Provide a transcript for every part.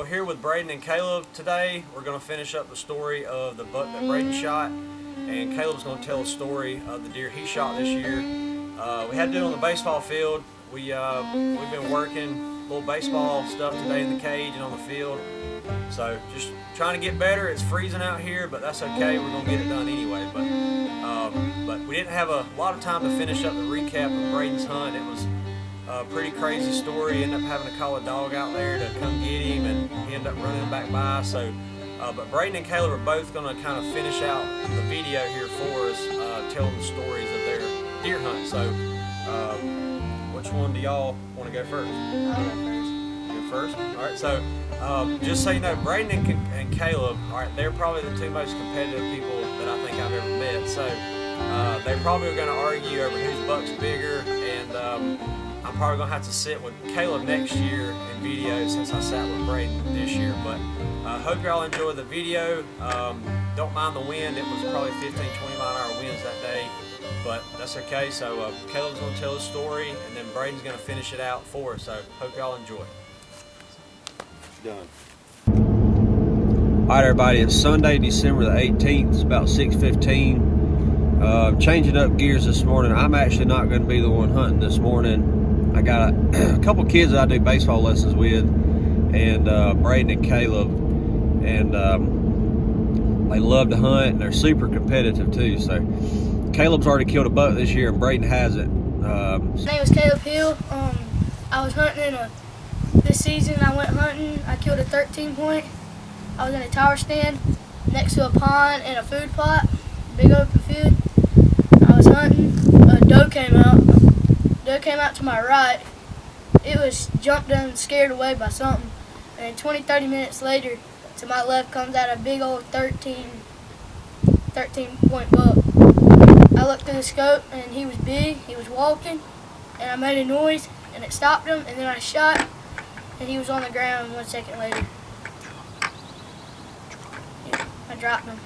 Well, here with Braden and Caleb today, we're going to finish up the story of the buck that Braden shot, and Caleb's going to tell a story of the deer he shot this year. We had to do it on the baseball field. We've been working little baseball stuff today in the cage and on the field. So just trying to get better. It's freezing out here, but that's okay. We're going to get it done anyway. But we didn't have a lot of time to finish up the recap of Braden's hunt. It was a pretty crazy story. Ended up having to call a dog out there to come get him, and he ended up running back by. So, but Braden and Caleb are both going to kind of finish out the video here for us, telling the stories of their deer hunt. So, which one do y'all want to go first? I'll go first. Go first? All right. So, just so you know, Braden and Caleb, all right, they're probably the two most competitive people that I think I've ever met. So, they probably are going to argue over whose buck's bigger, and I'm probably going to have to sit with Caleb next year in video since I sat with Braden this year. But hope y'all enjoy the video. Don't mind the wind. It was probably 15-20 mile an hour winds that day, but that's okay. So Caleb's going to tell his story, and then Braden's going to finish it out for us. So hope y'all enjoy. Done. All right, everybody. It's Sunday, December the 18th. It's about 6:15. Changing up gears this morning. I'm actually not going to be the one hunting this morning. I got a couple kids that I do baseball lessons with, and Braden and Caleb, and they love to hunt, and they're super competitive too. So Caleb's already killed a buck this year, and Braden hasn't. My name is Caleb Hill. I was hunting this season. I went hunting. I killed a 13 point. I was in a tower stand next to a pond and a food plot, big open field. I was hunting. A doe came out. Doe came out to my right. It was jumped and scared away by something. And then 20-30 minutes later, to my left comes out a big old 13 point buck. I looked through the scope, and he was big. He was walking, and I made a noise, and it stopped him. And then I shot, and he was on the ground 1 second later. Yeah, I dropped him.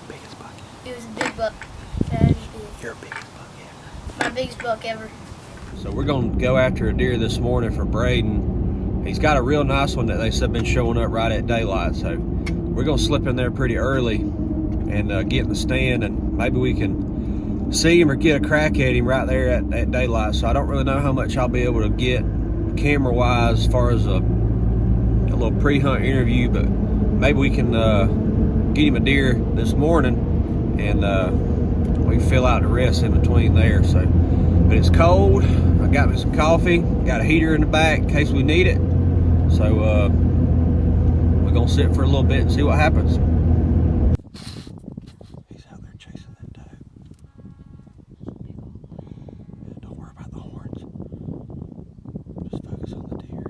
Biggest buck. He was a big buck. Yeah, he was big. Your biggest buck ever. My biggest buck ever. So we're going to go after a deer this morning for Braden. He's got a real nice one that they said been showing up right at daylight. So we're going to slip in there pretty early and get in the stand, and maybe we can see him or get a crack at him right there at daylight. So I don't really know how much I'll be able to get camera-wise as far as a little pre-hunt interview, but maybe we can get him a deer this morning, and we can fill out the rest in between there. So, but it's cold. I got me some coffee. Got a heater in the back in case we need it. So we're gonna sit for a little bit and see what happens. He's out there chasing that doe. Don't worry about the horns. Just focus on the deer.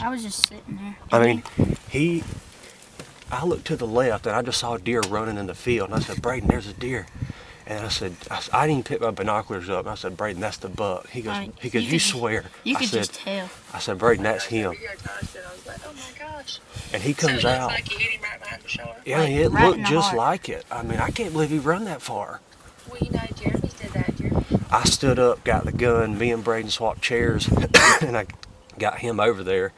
I was just sitting there. I mean, I looked to the left and I just saw a deer running in the field. And I said, Braden, there's a deer. And I said, I didn't even pick my binoculars up. And I said, Braden, that's the buck. He goes, you swear. You could just tell. I said, Braden, that's him. I was like, oh my gosh. And he comes so it out. looks like you hit him right behind the shoulder. Yeah, Like, it right looked in the just heart. like it. I mean, I can't believe he run that far. Well, you know, Jeremy's did that. Jeremy. I stood up, got the gun, me and Braden swapped chairs, and I got him over there.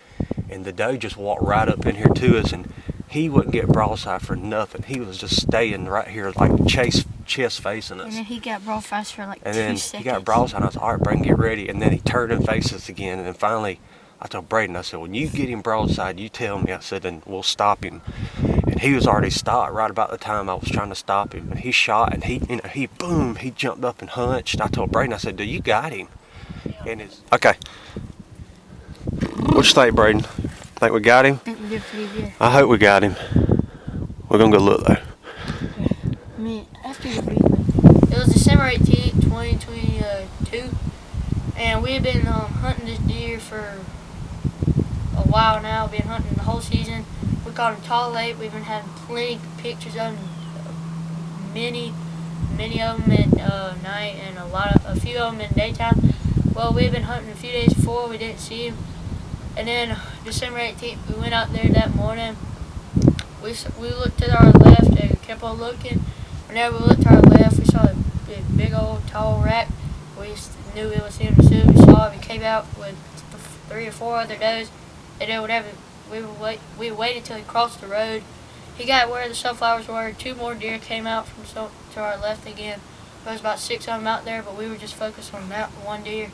And the doe just walked right up in here to us, and he wouldn't get broadside for nothing. He was just staying right here, like chest facing us. And then he got broadside for like And 2 then seconds. he got broadside, and I was like, all right, Braden, get ready. And then he turned and faced us again. And then finally, I told Braden, I said, when you get him broadside, you tell me. I said, and we'll stop him. And he was already stopped right about the time I was trying to stop him. And he shot, and he boom, he jumped up and hunched. And I told Braden, I said, dude, you got him. And it's, okay. What you think, Braden? Think we got him? I think we did pretty good. I hope we got him. We're gonna go look though. I mean, after the week, it was December 18th, 2022, and we had been hunting this deer for a while now. We've been hunting the whole season. We caught him tall late. We've been having plenty of pictures of him, many of them at night, and a few of them in daytime. Well, we had been hunting a few days before. We didn't see him, and then December 18th, we went out there that morning. We looked to our left and kept on looking. Whenever we looked to our left, we saw a big old tall rack. We knew it was him as soon as we saw him. He came out with 3 or 4 other does. And then whenever we waited till he crossed the road. He got where the sunflowers were. 2 more deer came out from to our left again. There was about 6 of them out there, but we were just focused on that one deer.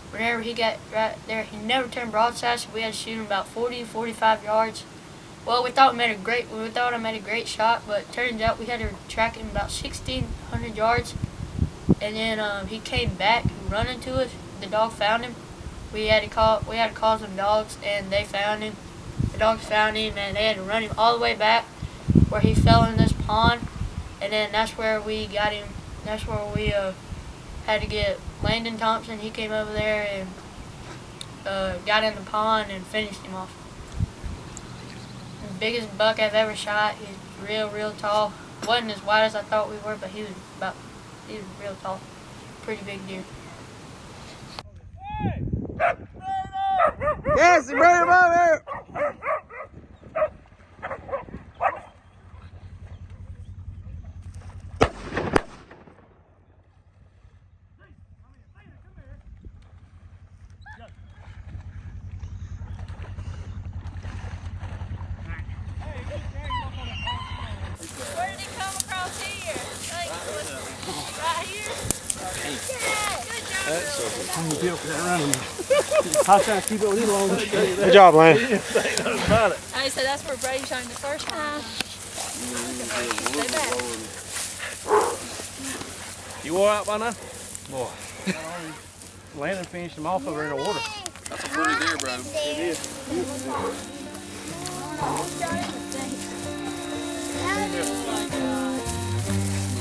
Whenever he got right there, he never turned broadside, so we had to shoot him about 40, 45 yards. Well, we thought I made a great shot, but it turns out we had to track him about 1,600 yards. And then he came back running to us. The dog found him. We had to call some dogs, and they found him. The dogs found him, and they had to run him all the way back where he fell in this pond. And then that's where we got him. That's where we had to get Landon Thompson. He came over there and got in the pond and finished him off. The biggest buck I've ever shot. He's real tall. Wasn't as wide as I thought we were, but he was real tall. Pretty big deer. Yes, bring him over here. Where did he come across here? Like, right here? Good job. I'll try to keep it with you long. Good job, Lane. I said that's where Braden shot him the first time. Stay back. You wore out by now? Boy. Landon finished him off over in the water. That's a pretty deer, bro. It is.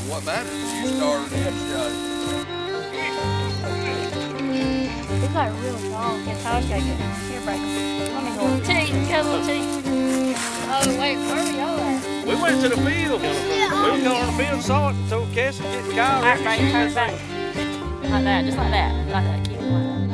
What matters is you started it. He's like real tall. Yeah, Tyler's got to get him. Here, Braden. Let me go. Teeth. Got a little teeth. Oh, wait. Where were y'all at? We went to the field. We was going on the field, saw it, and told Cassie to get Kyle. All right, Braden, turn it back. Like that. Just like that. Like that. Keep it like that.